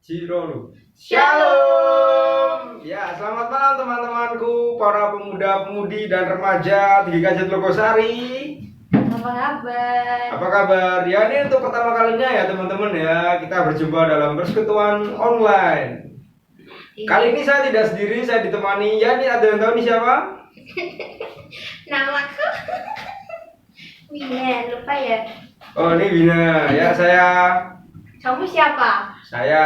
Cirolu. Shalom. Ya, selamat malam teman-temanku, para pemuda-pemudi dan remaja di Kajet Logosari. Apa kabar? Apa kabar? Ya, ini untuk pertama kalinya ya teman-teman ya, kita berjumpa dalam persekutuan online. Kali ini saya tidak sendiri, saya ditemani. Ya, ini ada yang tahu nih siapa? Namaku Wina, lupa ya. Oh, ini Wina. Ya, Kamu siapa? saya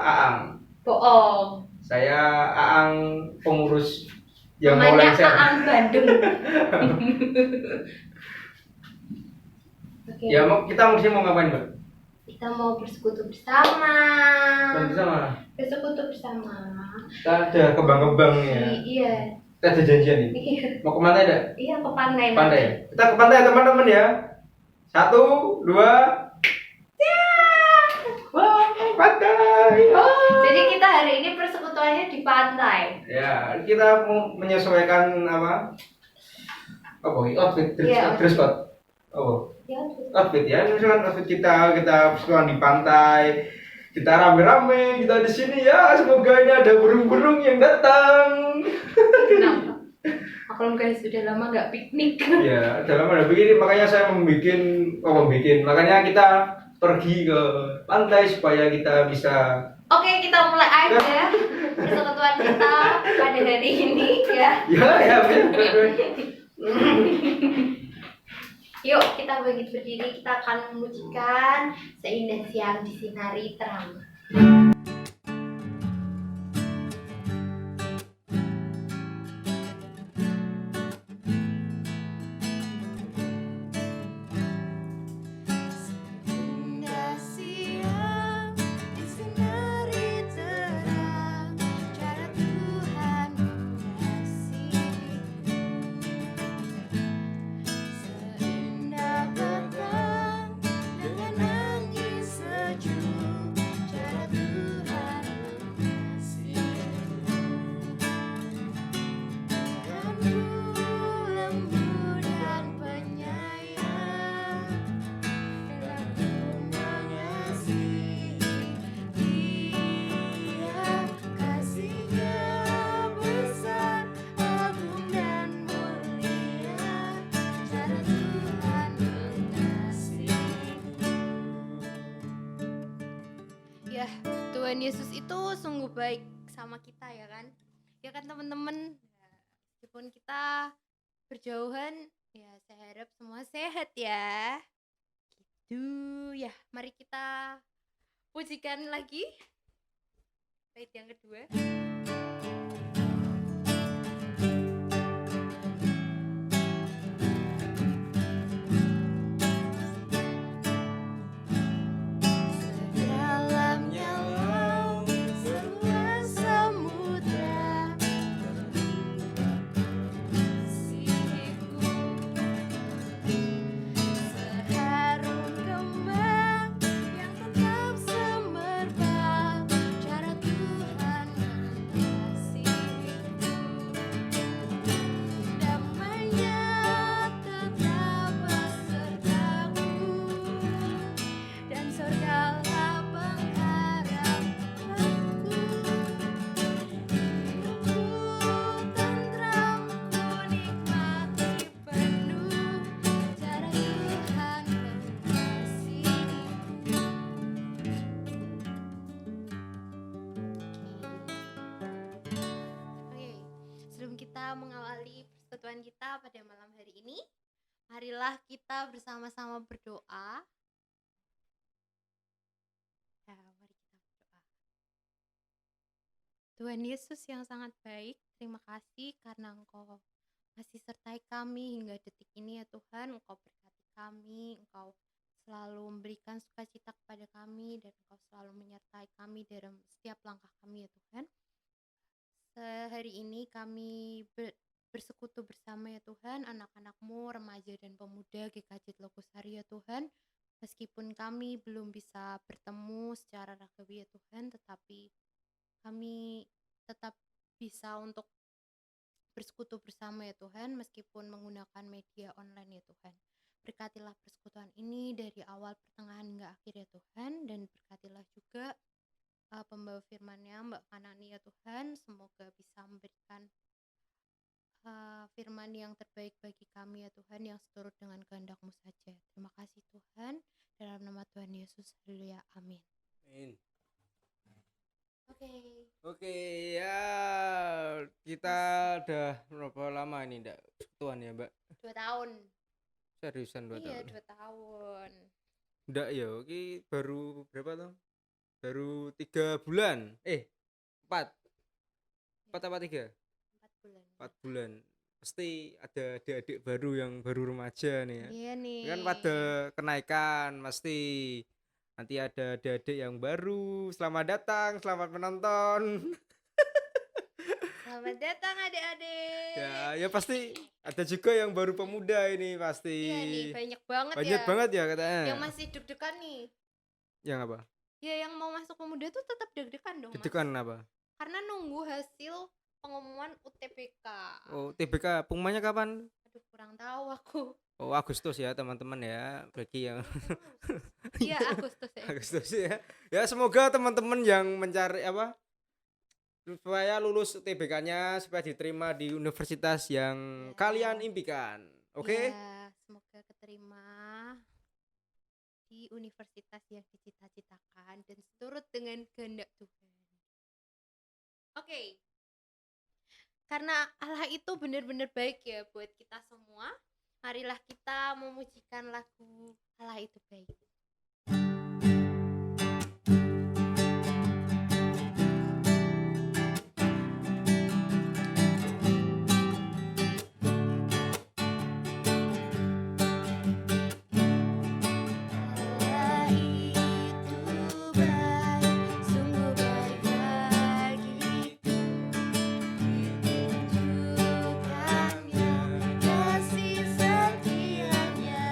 Aang. Bohong. Saya Aang, pengurus yang mau Namanya lengser. Aang Bandung. Oke. Ya, kita mau ngapain, Mbak? Kita mau bersekutu bersama. Bersekutu bersama. Kita ada kebang-kebang ya. Iya. Kita ada janjian nih. Iya. Mau ke pantai enggak? Iya, ke pantai. Pantai ya? Kita ke pantai teman-teman ya. 1, 2. Wah, pantai. Jadi kita hari ini persekutuannya di pantai. Ya, kita mau menyesuaikan apa? Outfit, Iya, dress code. Ya, Outfit ya, misalkan outfit kita persekutuan di pantai. Kita rame-rame, kita di sini ya. Semoga ini ada burung-burung yang datang. kenapa? Aku guys sudah lama nggak piknik. Ya, dalam ada begini makanya saya membuat, makanya kita pergi ke pantai supaya kita bisa. Oke, kita mulai aja persekutuan kita pada hari ini ya. Ya, benar. Yuk kita berdiri, kita akan memujikan seindah siang disinari terang. Tuhan Yesus itu sungguh baik sama kita ya kan? Ya kan teman-teman? Meskipun kita berjauhan, ya saya harap semua sehat ya. Gitu ya, mari kita pujikan lagi bait yang kedua. Kita mengawali persekutuan kita pada malam hari ini, marilah kita bersama-sama berdoa. Ya, mari kita berdoa. Tuhan Yesus yang sangat baik, terima kasih karena Engkau masih sertai kami hingga detik ini ya Tuhan. Engkau berkati kami, Engkau selalu memberikan sukacita kepada kami, dan Engkau selalu menyertai kami dalam setiap langkah kami ya Tuhan. Hari ini kami bersekutu bersama ya Tuhan, anak-anak-Mu, remaja dan pemuda GKJ Logosari ya Tuhan. Meskipun kami belum bisa bertemu secara ragawi ya Tuhan, tetapi kami tetap bisa untuk bersekutu bersama ya Tuhan, meskipun menggunakan media online ya Tuhan. Berkatilah persekutuan ini dari awal, pertengahan hingga akhir ya Tuhan, dan berkatilah juga pembawa firman-Nya, Mbak Kanani ya Tuhan, semoga bisa memberikan firman yang terbaik bagi kami ya Tuhan, yang seturut dengan kehendak-Mu saja. Terima kasih Tuhan, dalam nama Tuhan Yesus, haleluya, amin. Amin. Oke. Oke, ya kita udah berapa lama ini ndak Tuhan ya, Mbak? 2 tahun. Seriusan 2 Iya, tahun. 2 tahun. Ndak ya, ini baru berapa tuh? Baru 3 bulan. 4. 4 apa 3? 4 bulan. 4 bulan. Pasti ada adik-adik baru yang baru remaja nih ya. Iya nih. Kan pada kenaikan pasti nanti ada adik-adik yang baru. Selamat datang, selamat menonton. Selamat datang adik-adik. Ya pasti ada juga yang baru pemuda ini pasti. Iya nih, banyak banget Banyak ya. banget ya katanya. Yang masih deg-degan nih. Yang apa? Ya yang mau masuk pemuda tuh tetap deg-degan dong, Mas. Deg-degan apa? Karena nunggu hasil pengumuman UTBK. Oh, TBK pengumumannya kapan? Aduh, kurang tahu aku. Oh, Agustus ya teman-teman ya. Bagi yang Iya, Agustus ya. Agustus ya. Ya semoga teman-teman yang mencari apa supaya lulus UTBK-nya supaya diterima di universitas yang Ya. kalian impikan. Oke? Ya, semoga keterima di universitas yang dicita-citakan dan seturut dengan kehendak Tuhan. Oke. Karena Allah itu benar-benar baik ya buat kita semua. Marilah kita memujikan lagu Allah itu baik. Allah itu baik, sungguh baik bagiku. Ditunjukkannya kasih setianya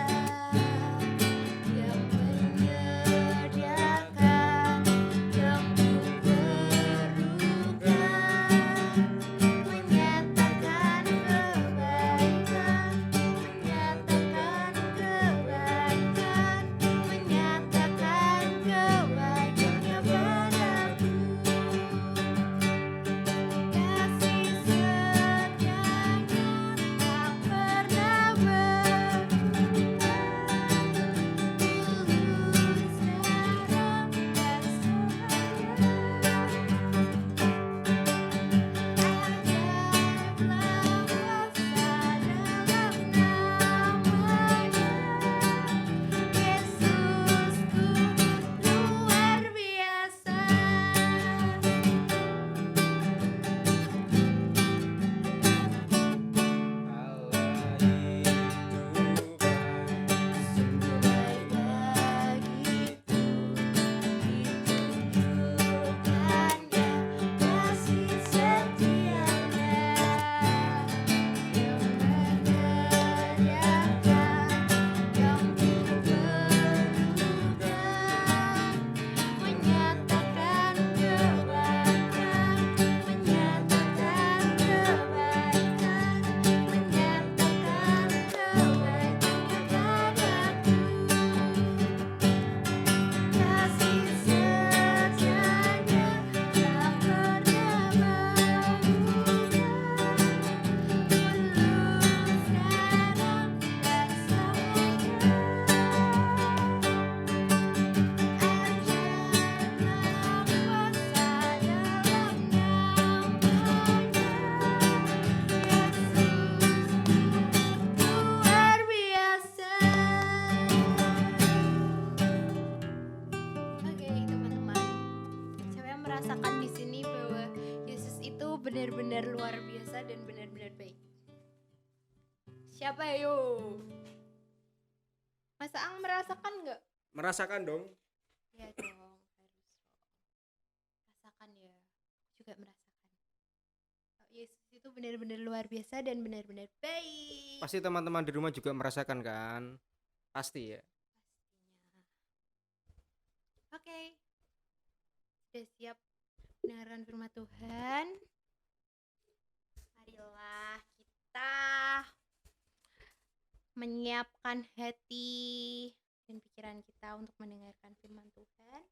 yang menyediakan yang ku perlukan, menyatakan kebaikan, menyatakan kebaikan, menyatakan kebaikannya padaku. Kasih setianya tak pernah berhenti, tulus sekarang dan ajaiblah kuasa dalam namanya. Yesusku luar biasa. Allah itu baik. Sungguh baik bagiku, ditunjukkannya kasih setianya yang menyediakan yang ku perlukan, menyatakan kebaikan, menyatakan kebaikan, menyatakan kebaikannya padaku. Kasih setianya tak pernah berubah, tulus sekarang dan selamanya. Ajaiblah kuasa dalam namanya. Yesusku luar biasa. Oke, teman-teman. Saya merasakan di sini bahwa Yesus itu benar-benar luar biasa dan benar-benar baik. Siapa yo? Mas Ang merasakan nggak? Merasakan dong. Ya dong, harus rasakan ya. Aku juga merasakan. Oh, Yesus itu benar-benar luar biasa dan benar-benar baik. Pasti teman-teman di rumah juga merasakan kan? Pasti ya. Pastinya. Oke. Sudah siap mendengarkan firman Tuhan? Marilah kita menyiapkan hati dan pikiran kita untuk mendengarkan firman Tuhan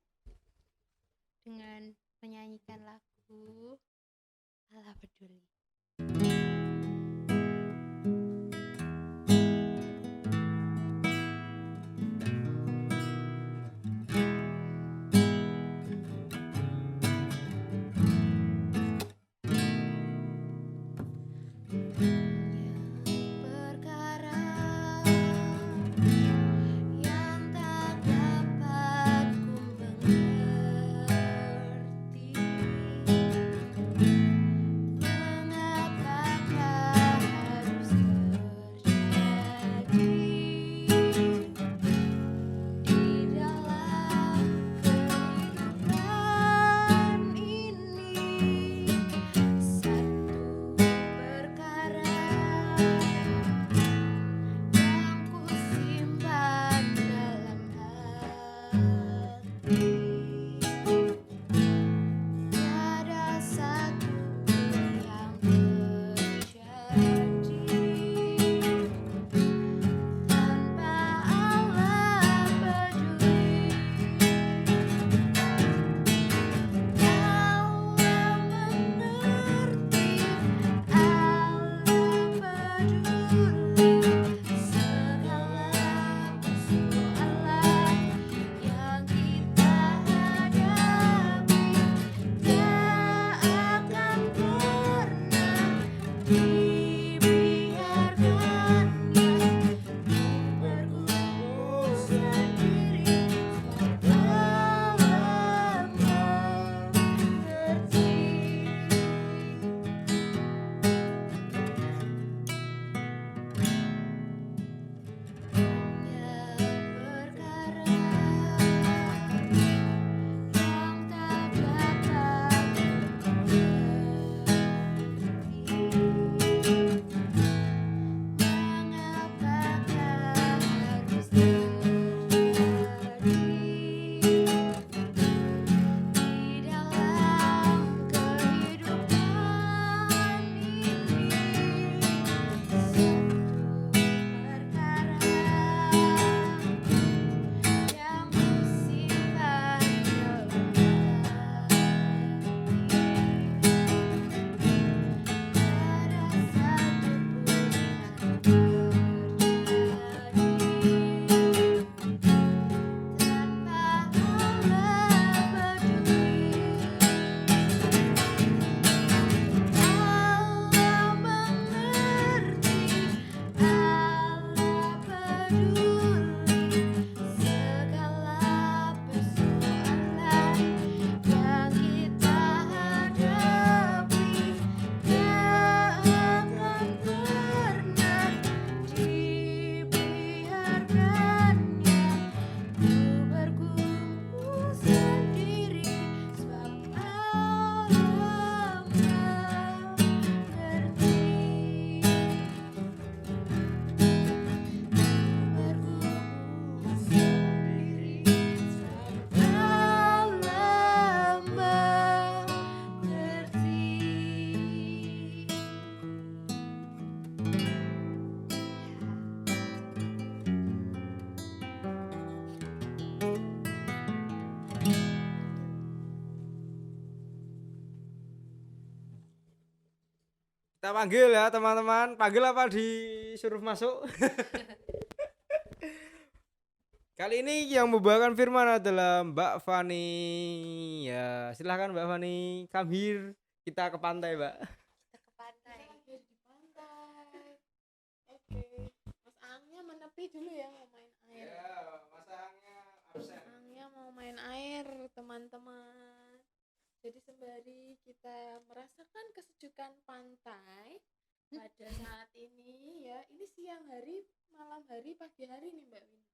dengan menyanyikan lagu Allah Peduli. Perkara yang tak dapat ku mengerti, mengapakah harus terjadi di dalam kehidupan ini. Satu perkara yang ku simpan dalam hati, tiada satu yang terjadi tanpa Allah peduli. Allah mengerti, Allah peduli segala persoalan yang kita hadapi. Tak akan pernah dibiarkannya bergumul sendiri, sebab Allah mengerti. Hanya perkara yang tak dapat mengerti, mengapakah harus terjadi di dalam kehidupan ini. Satu perkara yang ku simpan dalam hati, tiada satupun yang terjadi tanpa Allah peduli. Allah mengerti, Allah peduli segala persoalan yang kita hadapi. Tak akan pernah dibiarkannya ku bergumul sendiri, sebab Allah mengerti. Bergumul sendiri, sebab Allah Kita panggil ya teman-teman. Panggil apa disuruh masuk? Kali ini yang membawakan firman adalah Mbak Fani. Ya, silahkan Mbak Fani. Come here. Kita ke pantai, Mbak. Kita ke pantai. Di pantai. Oke. Mas Angnya menepi dulu ya mau main air. masangnya Mas Angnya mau main air, teman-teman. Jadi sembari kita merasakan kesejukan pantai pada saat ini ya, ini siang hari, malam hari, pagi hari nih Mbak Win.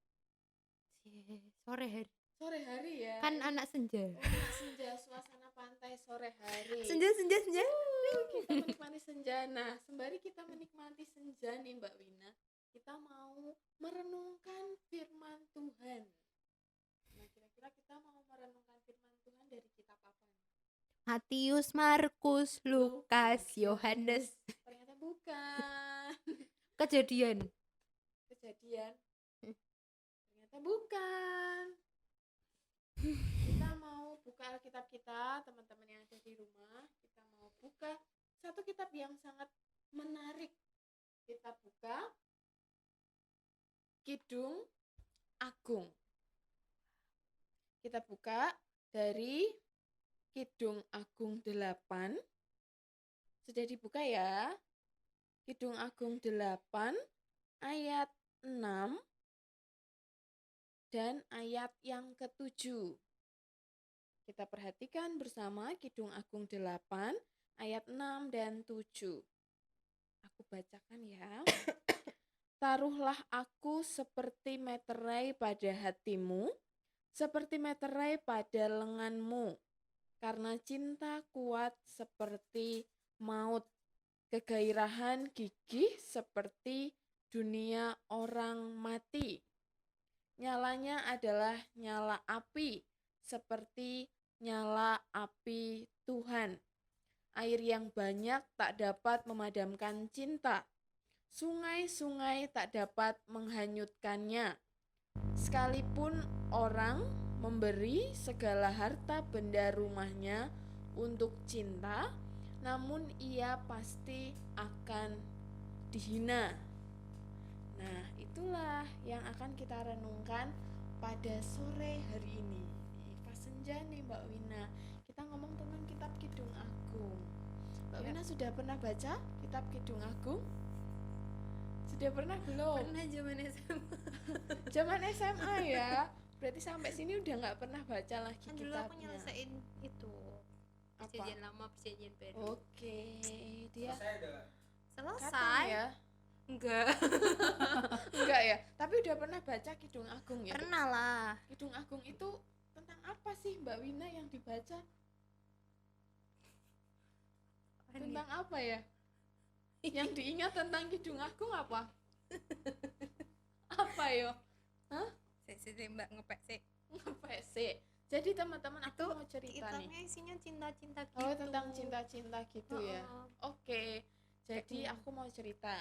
Sore hari. Sore hari ya. Kan anak senja. Oh, senja, suasana pantai sore hari. Senja. Kita menikmati senja. Nah, sembari kita menikmati senja nih Mbak Wina, kita mau merenungkan firman Tuhan. Nah, kira-kira kita mau merenungkan firman Tuhan dari kitab apa nih? Matius, Markus, Lukas, Yohanes. Ternyata bukan. Kejadian. Ternyata bukan. Kita mau buka buka Alkitab kita, teman-teman yang ada di rumah. Kita mau buka satu kitab yang sangat menarik. Kita buka Kidung Agung. Kita buka dari Kidung Agung 8. Sudah dibuka ya? Kidung Agung 8 ayat 6 dan ayat yang ke-7. Kita perhatikan bersama Kidung Agung 8 ayat 6 dan 7. Aku bacakan ya. Taruhlah aku seperti meterai pada hatimu, seperti meterai pada lenganmu, karena cinta kuat seperti maut, kegairahan gigih seperti dunia orang mati. Nyalanya adalah nyala api, seperti nyala api Tuhan. Air yang banyak tak dapat memadamkan cinta. Sungai-sungai tak dapat menghanyutkannya. Sekalipun orang memberi segala harta benda rumahnya untuk cinta, namun ia pasti akan dihina. Nah, itulah yang akan kita renungkan pada sore hari ini. Pas senja nih Mbak Wina, kita ngomong tentang kitab Kidung Agung. Mbak Wina sudah pernah baca kitab Kidung Agung? Sudah pernah belum? Pernah zaman SMA. Zaman SMA ya. Berarti sampai sini udah nggak pernah baca lagi Kan dulu kitabnya. aku nyelesain itu perjanjian lama, perjanjian baru. Oke, dia Selesai. kapan ya? Enggak. Enggak ya. Tapi udah pernah baca Kidung Agung ya? Pernah lah. Kidung Agung itu tentang apa sih Mbak Wina yang dibaca? Tentang apa ya? Yang diingat tentang Kidung Agung apa? Apa yo? Saya Mbak ngepek sih. Ngepek sih. Jadi teman-teman aku Itu mau cerita nih. kitabnya isinya cinta-cinta gitu. Oh, tentang cinta-cinta gitu ya. Heeh. Oke. Jadi Kayak aku mau cerita.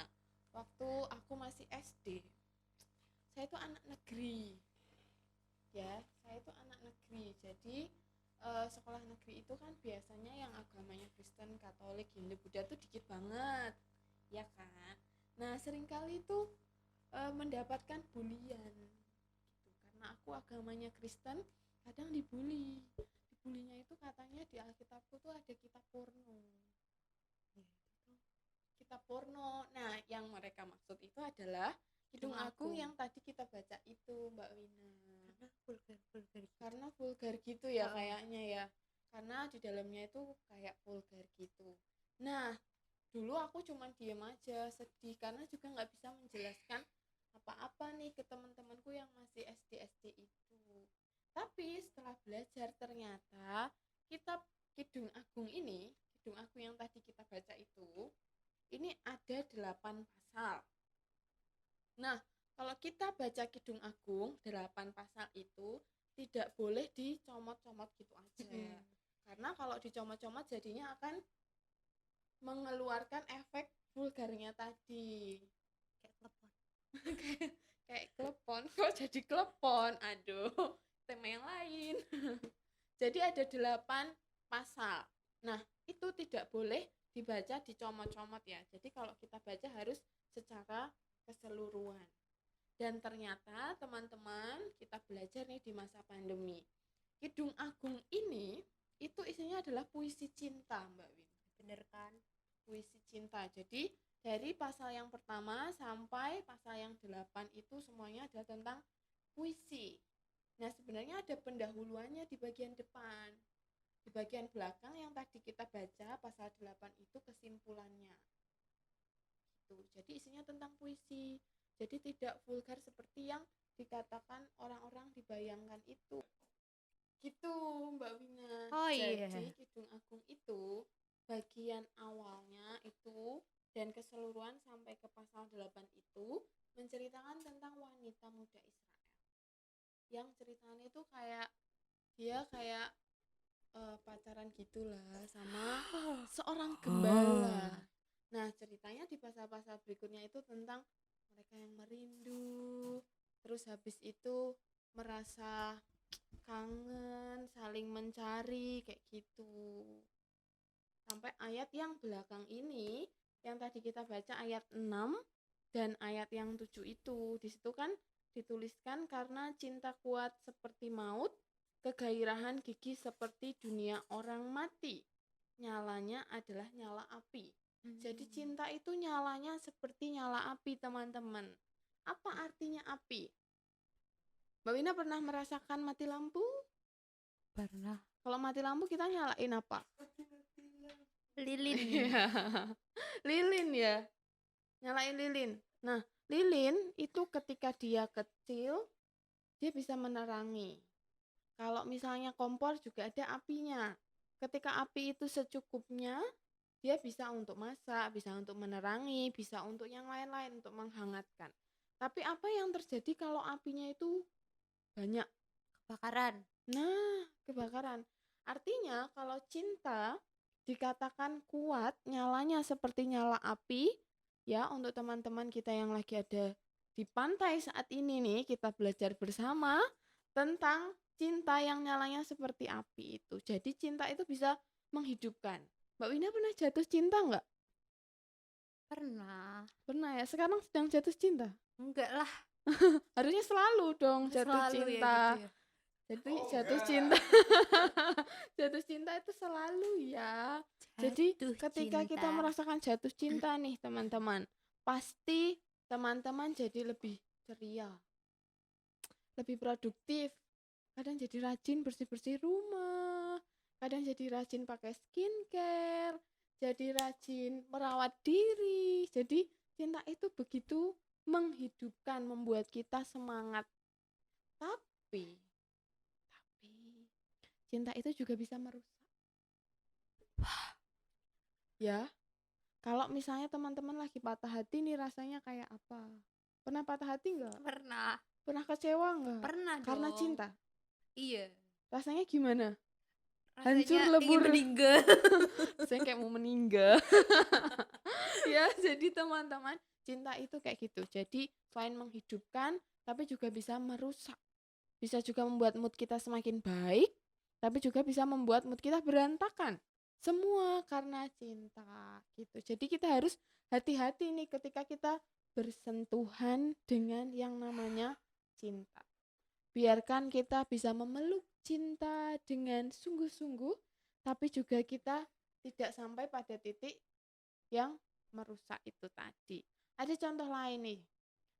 Waktu aku masih SD, saya itu anak negeri. Ya, saya itu anak negeri. Jadi sekolah negeri itu kan biasanya yang agamanya Kristen, Katolik, Hindu, Buddha tuh dikit banget. Ya kan? Nah, seringkali itu mendapatkan bulian gitu. Karena aku agamanya Kristen, kadang dibully. Dibulinya itu katanya di Alkitabku tuh ada kitab porno. Kitab porno. Nah, yang mereka maksud itu adalah Kidung Agung yang tadi kita baca itu, Mbak Wina. Karena vulgar gitu ya kayaknya ya. Karena di dalamnya itu kayak vulgar gitu. Nah, dulu aku cuma diem aja, sedih karena juga nggak bisa menjelaskan apa-apa nih ke teman-temanku yang masih SD itu. Tapi setelah belajar ternyata kitab Kidung Agung ini, Kidung Agung yang tadi kita baca itu, ini ada 8 pasal. Nah, kalau kita baca Kidung Agung 8 pasal itu tidak boleh dicomot-comot gitu aja. Karena kalau dicomot-comot jadinya akan mengeluarkan efek vulgarnya tadi. Kayak telepon. kayak klepon. Kok jadi klepon? Aduh, tema yang lain. Jadi ada 8 pasal. Nah, itu tidak boleh dibaca dicomot-comot ya. Jadi kalau kita baca harus secara keseluruhan. Dan ternyata teman-teman kita belajar nih di masa pandemi. Kidung Agung ini itu isinya adalah puisi cinta, Mbak Win. Bener kan? Puisi cinta. Jadi dari pasal yang pertama sampai pasal yang 8 itu semuanya adalah tentang puisi. Nah, sebenarnya ada pendahuluannya di bagian depan. Di bagian belakang yang tadi kita baca pasal 8 itu kesimpulannya. Gitu. Jadi isinya tentang puisi. Jadi tidak vulgar seperti yang dikatakan orang-orang dibayangkan itu. Gitu, Mbak Wina. Oh, Jadi iya. Kidung Agung itu bagian awalnya itu dan keseluruhan sampai ke pasal 8 itu menceritakan tentang wanita muda Israel. Yang ceritanya itu kayak dia kayak pacaran gitulah sama seorang gembala. Nah, ceritanya di pasal-pasal berikutnya itu tentang mereka yang merindu, terus habis itu merasa kangen, saling mencari kayak gitu. Sampai ayat yang belakang ini yang tadi kita baca ayat 6 dan ayat yang 7 itu. Di situ kan dituliskan karena cinta kuat seperti maut, kegairahan gigih seperti dunia orang mati. Nyalanya adalah nyala api. Jadi cinta itu nyalanya seperti nyala api, teman-teman. Apa artinya api? Mbak Wina pernah merasakan mati lampu? Pernah. Kalau mati lampu kita nyalain apa? Lilin. Iya. Lilin ya. Nyalain lilin. Nah, lilin itu ketika dia kecil, dia bisa menerangi. Kalau misalnya kompor juga ada apinya. Ketika api itu secukupnya, dia bisa untuk masak, bisa untuk menerangi, bisa untuk yang lain-lain, untuk menghangatkan. Tapi apa yang terjadi kalau apinya itu banyak? Kebakaran. Nah, kebakaran. Artinya kalau cinta dikatakan kuat, nyalanya seperti nyala api, ya untuk teman-teman kita yang lagi ada di pantai saat ini nih, kita belajar bersama tentang cinta yang nyalanya seperti api itu. Jadi cinta itu bisa menghidupkan. Mbak Wina pernah jatuh cinta nggak? Pernah. Pernah ya, sekarang sedang jatuh cinta? Enggak lah. Harusnya selalu dong jatuh Selalu ya cinta. gitu ya. Jadi Oh, jatuh enggak. cinta jatuh cinta itu selalu ya. Jadi Jatuh ketika kita cinta. merasakan jatuh cinta nih teman-teman, pasti teman-teman jadi lebih ceria, lebih produktif. Kadang jadi rajin bersih-bersih rumah, kadang jadi rajin pakai skincare, jadi rajin merawat diri. Jadi cinta itu begitu menghidupkan, membuat kita semangat. Tapi cinta itu juga bisa merusak. Ya, kalau misalnya teman-teman lagi patah hati nih rasanya kayak apa? Pernah patah hati nggak? Pernah. Pernah kecewa nggak? Pernah Karena dong. cinta. Iya. Rasanya gimana? Rasanya Hancur ingin lebur. meninggal. Saya kayak mau meninggal. Ya, jadi teman-teman, cinta itu kayak gitu. Jadi selain menghidupkan, tapi juga bisa merusak. Bisa juga membuat mood kita semakin baik, tapi juga bisa membuat mood kita berantakan. Semua karena cinta gitu. Jadi kita harus hati-hati nih ketika kita bersentuhan dengan yang namanya cinta. Biarkan kita bisa memeluk cinta dengan sungguh-sungguh, tapi juga kita tidak sampai pada titik yang merusak itu tadi. Ada contoh lain nih.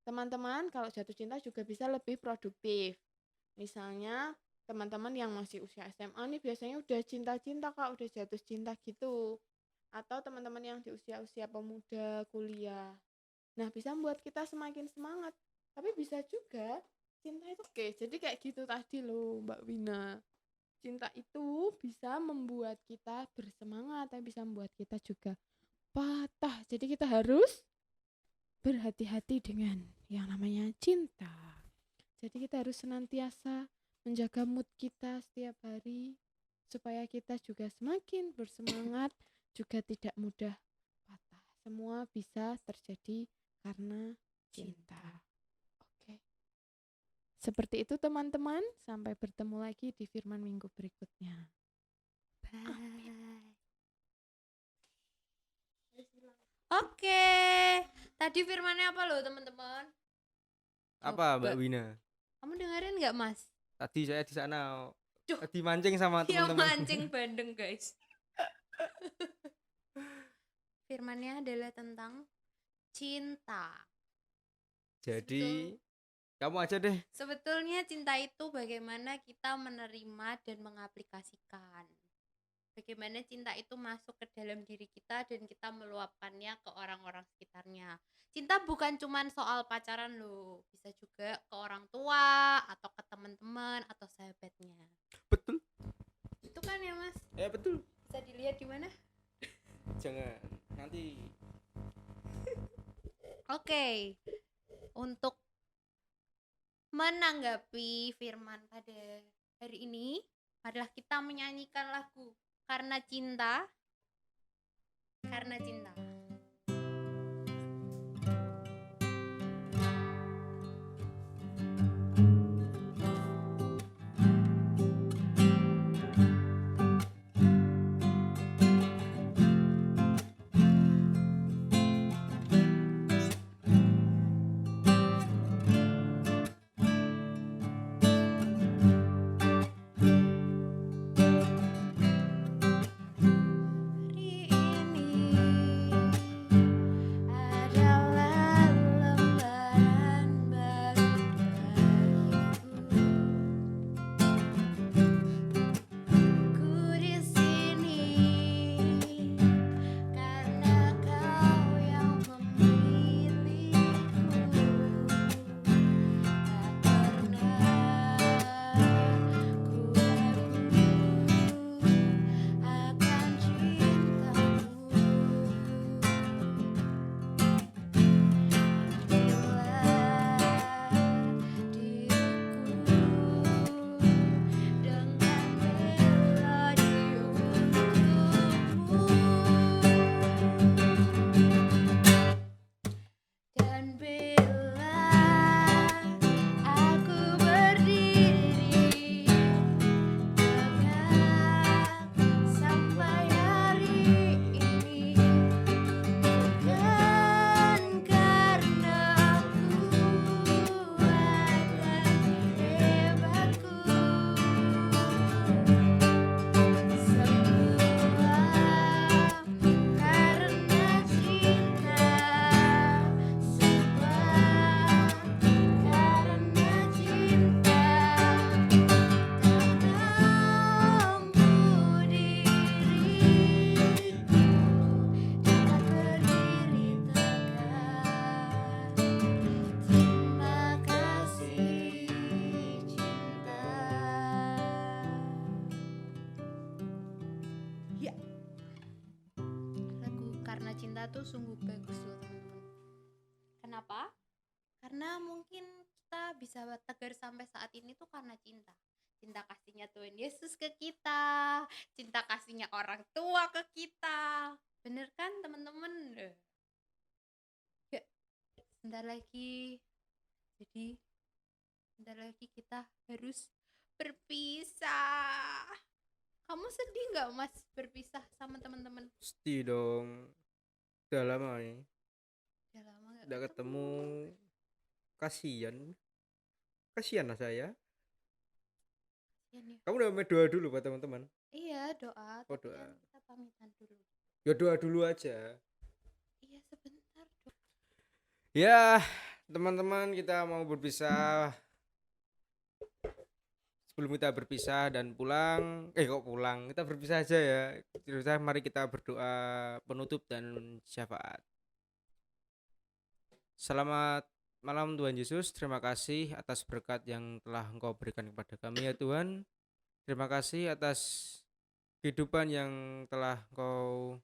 Teman-teman kalau jatuh cinta juga bisa lebih produktif. Misalnya teman-teman yang masih usia SMA nih biasanya udah cinta-cinta Kak, udah jatuh cinta gitu. Atau teman-teman yang di usia-usia pemuda, kuliah. Nah, bisa membuat kita semakin semangat. Tapi bisa juga cinta itu oke. Jadi kayak gitu tadi loh Mbak Wina. Cinta itu bisa membuat kita bersemangat, tapi bisa membuat kita juga patah. Jadi kita harus berhati-hati dengan yang namanya cinta. Jadi kita harus senantiasa menjaga mood kita setiap hari supaya kita juga semakin bersemangat, juga tidak mudah patah. Semua bisa terjadi karena cinta. Oke. Seperti itu teman-teman, sampai bertemu lagi di firman minggu berikutnya. Bye. Oke. Tadi firmannya apa loh teman-teman? Apa Coba. Mbak Wina? Kamu dengerin nggak Mas? Tadi saya di sana Duh. dimancing sama Dia teman-teman. mancing bandeng guys. Firmannya adalah tentang cinta. Jadi kamu aja deh. Sebetulnya cinta itu bagaimana kita menerima dan mengaplikasikan. Bagaimana cinta itu masuk ke dalam diri kita dan kita meluapkannya ke orang-orang sekitarnya. Cinta bukan cuma soal pacaran loh, bisa juga ke orang tua atau ke teman-teman atau sahabatnya. Betul. Itu kan ya Mas? Ya betul. Bisa dilihat di mana? Jangan nanti. Oke. Untuk menanggapi firman pada hari ini, marilah kita menyanyikan lagu Karena Cinta. Karena Cinta. karena cinta tuh sungguh bagus loh teman-teman. Kenapa? Karena mungkin kita bisa tegar sampai saat ini tuh karena cinta. Cinta kasihnya Tuhan Yesus ke kita, cinta kasihnya orang tua ke kita. Bener kan teman-teman? Ya, sebentar lagi. Jadi sebentar lagi kita harus berpisah. Kamu sedih nggak Mas berpisah sama teman-teman? Pasti dong. Udah lama nih. Udah lama nggak Udah ketemu. Kasihan lah saya. Kasian ya. Kamu udah mau doa dulu buat teman-teman. Iya doa. Oh, Tapi doa. kan kita pamitan dulu. Ya doa dulu aja. Iya sebentar doa. Ya, teman-teman, kita mau berpisah. Sebelum kita berpisah dan pulang, kok pulang? Kita berpisah aja ya. Mari kita berdoa penutup dan syafaat. Selamat malam Tuhan Yesus, terima kasih atas berkat yang telah Engkau berikan kepada kami ya Tuhan. Terima kasih atas kehidupan yang telah Engkau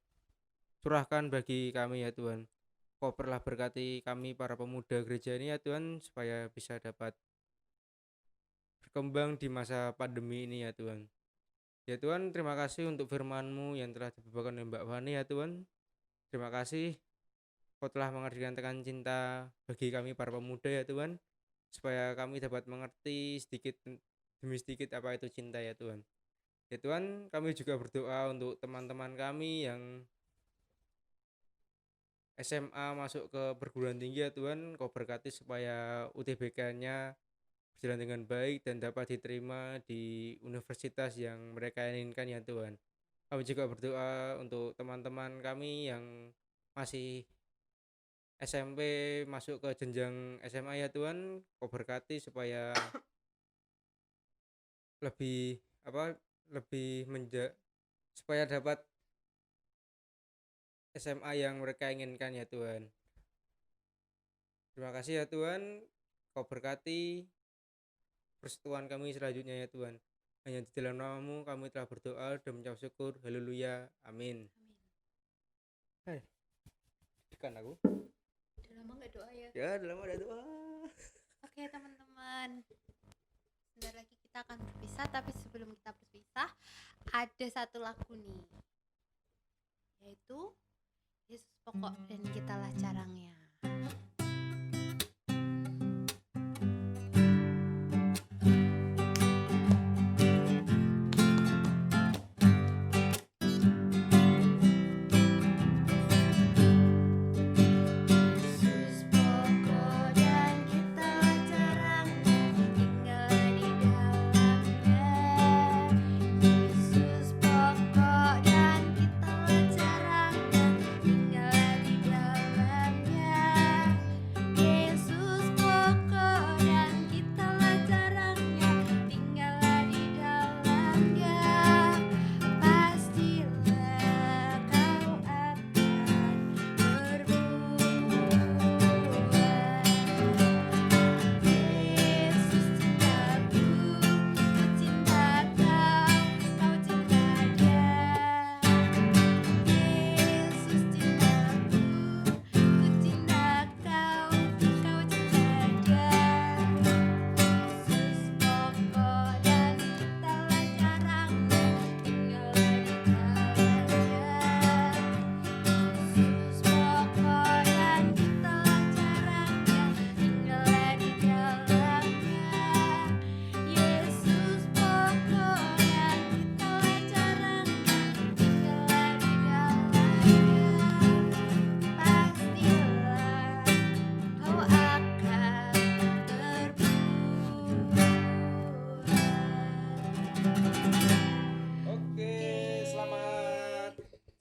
curahkan bagi kami ya Tuhan. Kau telah berkati kami para pemuda gereja ini ya Tuhan, supaya bisa dapat berkembang di masa pandemi ini ya Tuhan. Ya Tuhan, terima kasih untuk firman-Mu yang telah dibawakan oleh Mbak Fani ya Tuhan. Terima kasih Kau telah menghadirkan tekan cinta bagi kami para pemuda ya Tuhan, supaya kami dapat mengerti sedikit demi sedikit apa itu cinta ya Tuhan. Ya Tuhan, kami juga berdoa untuk teman-teman kami yang SMA masuk ke perguruan tinggi ya Tuhan. Kau berkati supaya UTBK-nya berjalan dengan baik dan dapat diterima di universitas yang mereka inginkan ya Tuhan. Kami juga berdoa untuk teman-teman kami yang masih SMP masuk ke jenjang SMA ya Tuhan. Kau berkati supaya supaya dapat SMA yang mereka inginkan ya Tuhan. Terima kasih ya Tuhan. Kau berkati persekutuan kami selanjutnya ya Tuhan. Hanya di dalam nama-Mu kami telah berdoa dan mengucap syukur. Haleluya. Amin. Hai. Dekan aku. Udah lama nggak doa ya? Ya, udah lama ada doa. Oke teman-teman. Sebentar lagi kita akan berpisah, tapi sebelum kita berpisah ada satu lagu nih, yaitu Yesus pokok dan kitalah caranya.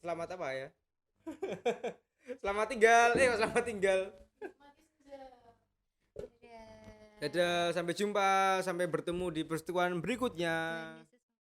Selamat apa ya? Selamat tinggal. Selamat tinggal. Dadah, sampai jumpa, sampai bertemu di persekutuan berikutnya.